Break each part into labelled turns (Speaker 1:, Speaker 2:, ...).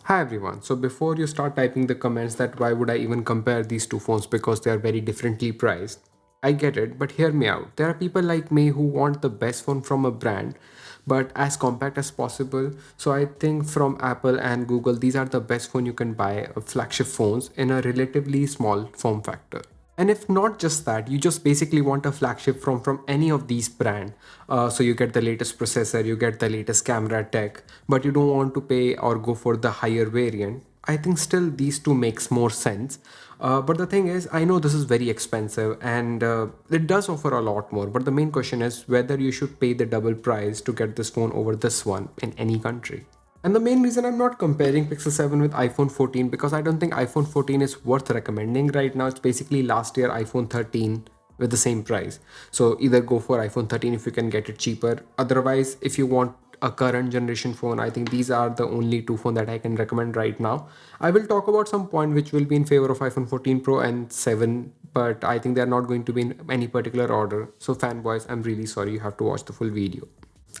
Speaker 1: Hi everyone. So before you start typing the comments that why would I even compare these two phones because they are very differently priced, I get it, but hear me out. There are people like me who want the best phone from a brand, but as compact as possible. So I think from Apple and Google, these are the best phone you can buy, flagship phones in a relatively small form factor. And if not just that, you just basically want a flagship from any of these brand. So you get the latest processor, you get the latest camera tech, but you don't want to pay or go for the higher variant. I think still these two makes more sense. But the thing is, I know this is very expensive and it does offer a lot more. But the main question is whether you should pay the double price to get this phone over this one in any country. And the main reason I'm not comparing Pixel 7 with iPhone 14 because I don't think iPhone 14 is worth recommending right now. It's basically last year iPhone 13 with the same price. So either go for iPhone 13 if you can get it cheaper. Otherwise, if you want a current generation phone, I think these are the only two phones that I can recommend right now. I will talk about some point which will be in favor of iPhone 14 Pro and 7, but I think they are not going to be in any particular order. So fanboys, I'm really sorry, you have to watch the full video.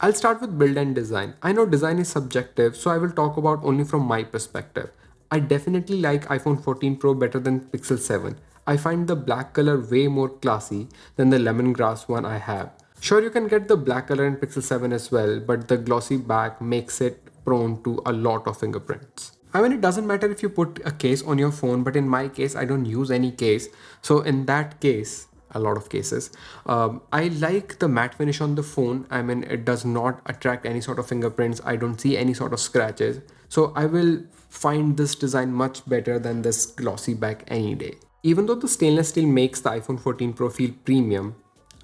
Speaker 1: I'll start with build and design. I know design is subjective, so I will talk about only from my perspective. I definitely like iPhone 14 Pro better than Pixel 7. I find the black color way more classy than the lemongrass one I have. Sure, you can get the black color in Pixel 7 as well, but the glossy back makes it prone to a lot of fingerprints. I mean, it doesn't matter if you put a case on your phone, but in my case, I don't use any case. So in that case, a lot of cases, I like the matte finish on the phone. I mean, it does not attract any sort of fingerprints. I don't see any sort of scratches. So I will find this design much better than this glossy back any day. Even though the stainless steel makes the iPhone 14 Pro feel premium,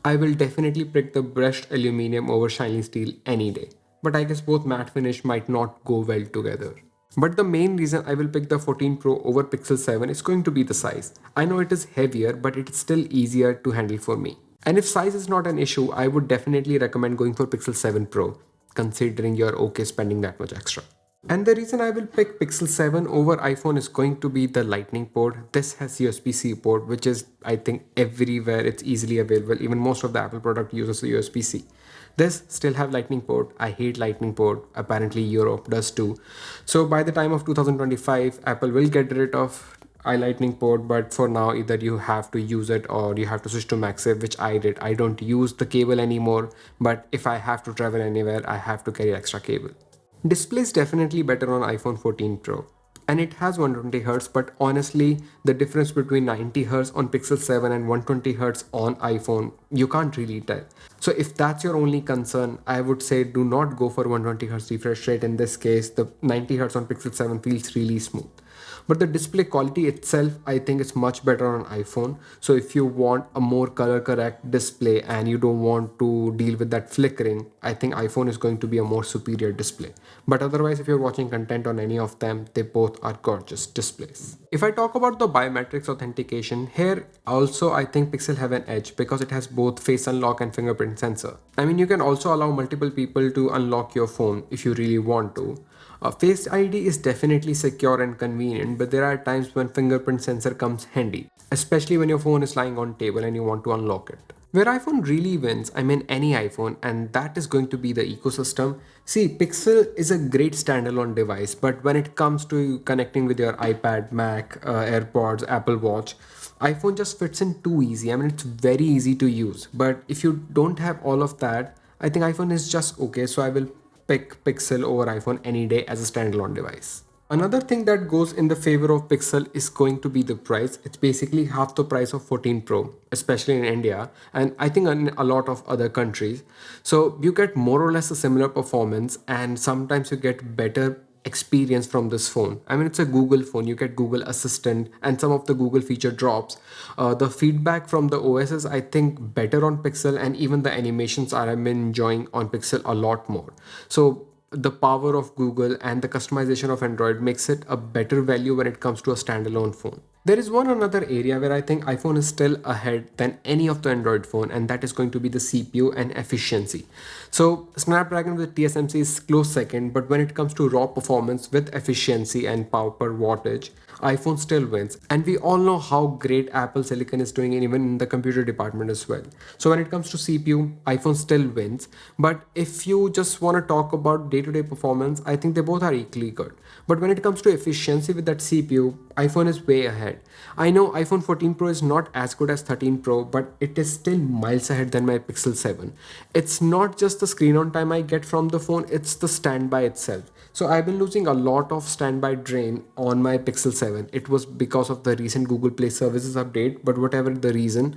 Speaker 1: I will definitely pick the brushed aluminum over shiny steel any day. But I guess both matte finish might not go well together. But the main reason I will pick the 14 Pro over Pixel 7 is going to be the size. I know it is heavier, but it's still easier to handle for me. And if size is not an issue, I would definitely recommend going for Pixel 7 Pro, considering you're okay spending that much extra. And the reason I will pick Pixel 7 over iPhone is going to be the lightning port. This has USB-C port, which is I think everywhere it's easily available. Even most of the Apple product uses a USB-C. This still have lightning port. I hate lightning port. Apparently Europe does too. So by the time of 2025, Apple will get rid of lightning port, but for now either you have to use it or you have to switch to MagSafe, which I did. I don't use the cable anymore, but if I have to travel anywhere, I have to carry extra cable. Display is definitely better on iPhone 14 Pro. And it has 120Hz, but honestly, the difference between 90Hz on Pixel 7 and 120Hz on iPhone, you can't really tell. So if that's your only concern, I would say do not go for 120Hz refresh rate. In this case, the 90Hz on Pixel 7 feels really smooth. But the display quality itself, I think it's much better on iPhone. So if you want a more color correct display and you don't want to deal with that flickering, I think iPhone is going to be a more superior display. But otherwise, if you're watching content on any of them, they both are gorgeous displays. If I talk about the biometrics authentication, here also I think Pixel have an edge because it has both face unlock and fingerprint sensor. I mean, you can also allow multiple people to unlock your phone if you really want to. Face ID is definitely secure and convenient, but there are times when fingerprint sensor comes handy, especially when your phone is lying on table and you want to unlock it. Where iPhone really wins, I mean any iPhone, and that is going to be the ecosystem. See, Pixel is a great standalone device, but when it comes to connecting with your iPad, Mac, AirPods, Apple Watch, iPhone just fits in too easy. I mean, it's very easy to use, but if you don't have all of that, I think iPhone is just okay. So I will pick Pixel over iPhone any day as a standalone device. Another thing that goes in the favor of Pixel is going to be the price. It's basically half the price of 14 Pro, especially in India, and I think in a lot of other countries. So you get more or less a similar performance, and sometimes you get better experience from this phone. I mean, it's a Google phone, you get Google Assistant and some of the Google feature drops. The feedback from the OS is, I think, better on Pixel, and even the animations I've been enjoying on Pixel a lot more. So the power of Google and the customization of Android makes it a better value when it comes to a standalone phone. There is one another area where I think iPhone is still ahead than any of the Android phone, and that is going to be the CPU and efficiency. So Snapdragon with TSMC is close second, but when it comes to raw performance with efficiency and power per wattage, iPhone still wins. And we all know how great Apple Silicon is doing, and even in the computer department as well. So when it comes to CPU, iPhone still wins. But if you just want to talk about day-to-day performance, I think they both are equally good. But when it comes to efficiency with that CPU, iPhone is way ahead. I know iPhone 14 Pro is not as good as 13 Pro, but it is still miles ahead than my Pixel 7. It's not just the screen on time I get from the phone, it's the standby itself. So I've been losing a lot of standby drain on my Pixel 7. It was because of the recent Google Play Services update, but whatever the reason,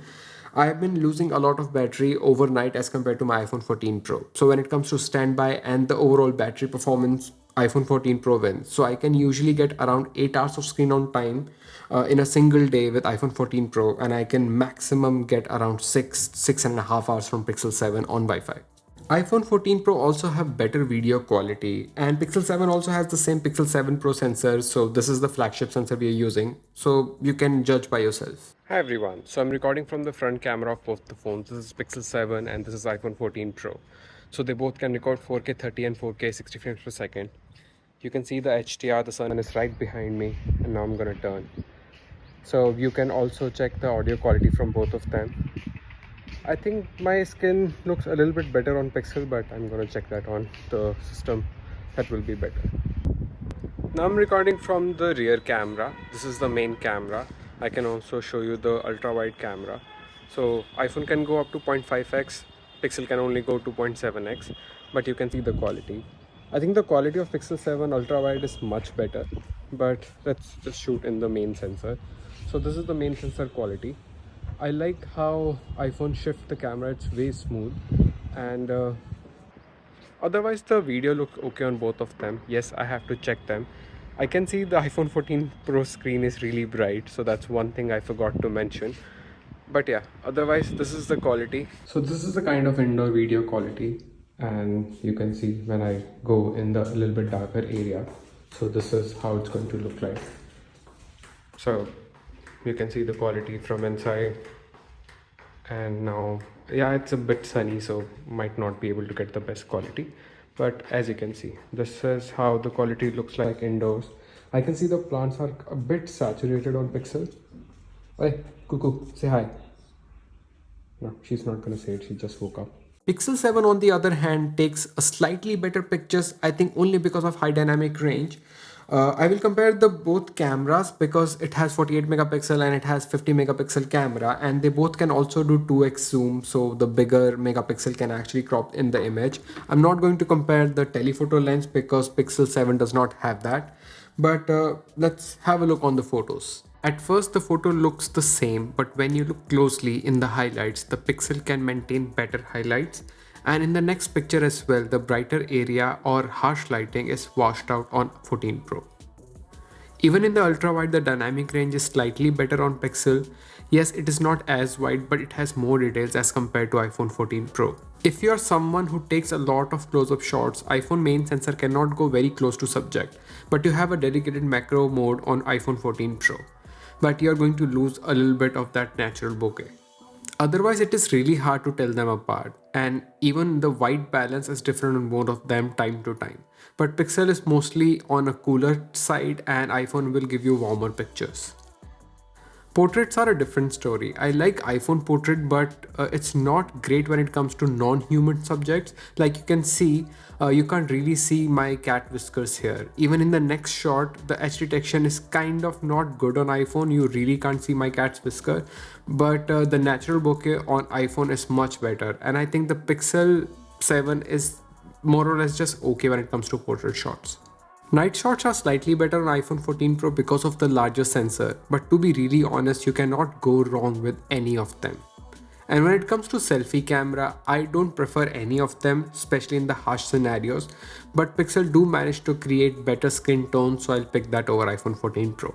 Speaker 1: I've been losing a lot of battery overnight as compared to my iPhone 14 Pro. So when it comes to standby and the overall battery performance, iPhone 14 Pro wins. So I can usually get around 8 hours of screen on time in a single day with iPhone 14 Pro, and I can maximum get around 6.5 hours from Pixel 7 on Wi-Fi. iPhone 14 Pro also have better video quality, and Pixel 7 also has the same Pixel 7 Pro sensor, so this is the flagship sensor we are using, so you can judge by yourself. Hi everyone, so I'm recording from the front camera of both the phones. This is Pixel 7 and this is iPhone 14 Pro. So they both can record 4K 30 and 4K 60 frames per second. You can see the HDR, the sun is right behind me, and now I'm gonna turn. So you can also check the audio quality from both of them. I think my skin looks a little bit better on Pixel, but I'm gonna check that on the system. That will be better. Now I'm recording from the rear camera. This is the main camera. I can also show you the ultra wide camera. So iPhone can go up to 0.5x, Pixel can only go to 0.7x, but you can see the quality. I think the quality of Pixel 7 ultra wide is much better, but let's just shoot in the main sensor. So this is the main sensor quality. I like how iPhone shift the camera, it's way smooth, and otherwise the video looks okay on both of them. Yes, I have to check them. I can see the iPhone 14 Pro screen is really bright, so that's one thing I forgot to mention. But yeah, otherwise this is the quality. So this is the kind of indoor video quality, and you can see when I go in the little bit darker area. So this is how it's going to look like. So you can see the quality from inside, and now yeah, it's a bit sunny, so might not be able to get the best quality, but as you can see, this is how the quality looks like indoors. I can see the plants are a bit saturated on Pixel. Hey cuckoo, say hi. No, she's not gonna say it, she just woke up. Pixel 7 on the other hand takes a slightly better pictures, I think only because of high dynamic range. I will compare the both cameras because it has 48 megapixel and it has 50 megapixel camera, and they both can also do 2x zoom, so the bigger megapixel can actually crop in the image. I'm not going to compare the telephoto lens because Pixel 7 does not have that, but let's have a look on the photos. At first the photo looks the same, but when you look closely in the highlights, the Pixel can maintain better highlights, and in the next picture as well, the brighter area or harsh lighting is washed out on 14 Pro. Even in the ultra wide, the dynamic range is slightly better on Pixel. Yes, it is not as wide, but it has more details as compared to iPhone 14 Pro. If you are someone who takes a lot of close-up shots, iPhone main sensor cannot go very close to subject, but you have a dedicated macro mode on iPhone 14 Pro. But you are going to lose a little bit of that natural bokeh. Otherwise, it is really hard to tell them apart, and even the white balance is different on both of them time to time. But Pixel is mostly on a cooler side, and iPhone will give you warmer pictures. Portraits are a different story. I like iPhone portrait, but it's not great when it comes to non-human subjects. Like you can see, you can't really see my cat whiskers here. Even in the next shot, the edge detection is kind of not good on iPhone. You really can't see my cat's whisker, but the natural bokeh on iPhone is much better. And I think the Pixel 7 is more or less just okay when it comes to portrait shots. Night shots are slightly better on iPhone 14 Pro because of the larger sensor, but to be really honest, you cannot go wrong with any of them. And when it comes to selfie camera, I don't prefer any of them, especially in the harsh scenarios, but Pixel do manage to create better skin tones, so I'll pick that over iPhone 14 Pro.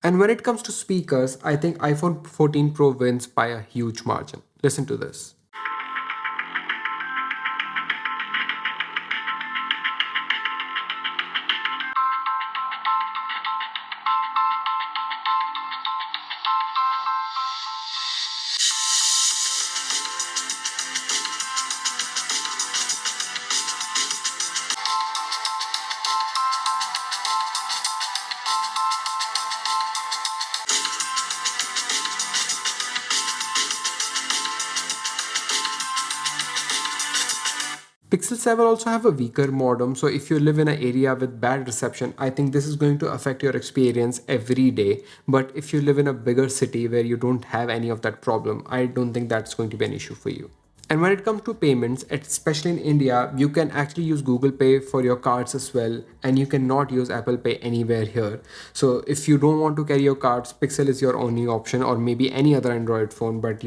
Speaker 1: And when it comes to speakers, I think iPhone 14 Pro wins by a huge margin. Listen to this. Pixel 7 also have a weaker modem, so if you live in an area with bad reception, I think this is going to affect your experience every day. But if you live in a bigger city where you don't have any of that problem, I don't think that's going to be an issue for you. And when it comes to payments, especially in India, you can actually use Google Pay for your cards as well, and you cannot use Apple Pay anywhere here. So if you don't want to carry your cards, Pixel is your only option, or maybe any other Android phone. But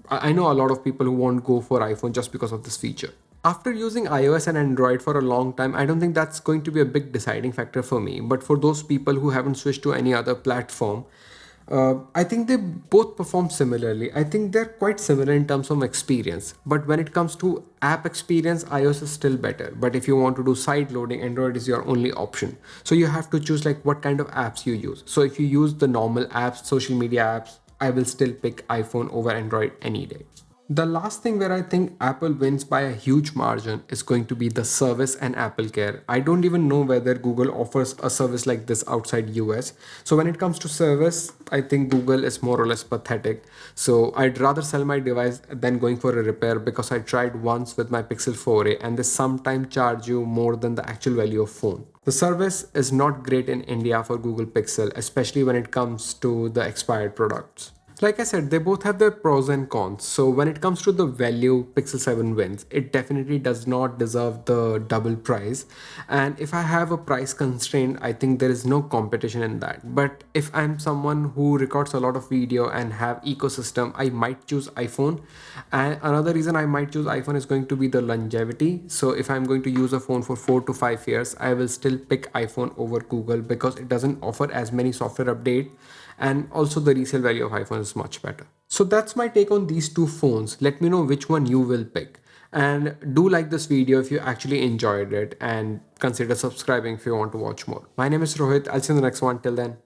Speaker 1: I know a lot of people who won't go for iPhone just because of this feature. After using iOS and Android for a long time, I don't think that's going to be a big deciding factor for me. But for those people who haven't switched to any other platform, I think they both perform similarly. I think they're quite similar in terms of experience. But when it comes to app experience, iOS is still better. But if you want to do side loading, Android is your only option. So you have to choose like what kind of apps you use. So if you use the normal apps, social media apps, I will still pick iPhone over Android any day. The last thing where I think Apple wins by a huge margin is going to be the service and Apple Care. I don't even know whether Google offers a service like this outside US. So when it comes to service, I think Google is more or less pathetic. So I'd rather sell my device than going for a repair, because I tried once with my Pixel 4a and they sometimes charge you more than the actual value of phone. The service is not great in India for Google Pixel, especially when it comes to the expired products. Like I said, they both have their pros and cons. So when it comes to the value, Pixel 7 wins. It definitely does not deserve the double price. And if I have a price constraint, I think there is no competition in that. But if I'm someone who records a lot of video and have ecosystem, I might choose iPhone. And another reason I might choose iPhone is going to be the longevity. So if I'm going to use a phone for 4 to 5 years, I will still pick iPhone over Google because it doesn't offer as many software updates, and also the resale value of iPhone is much better. So that's my take on these two phones. Let me know which one you will pick, and do like this video if you actually enjoyed it, and consider subscribing if you want to watch more. My name is Rohit. I'll see you in the next one. Till then.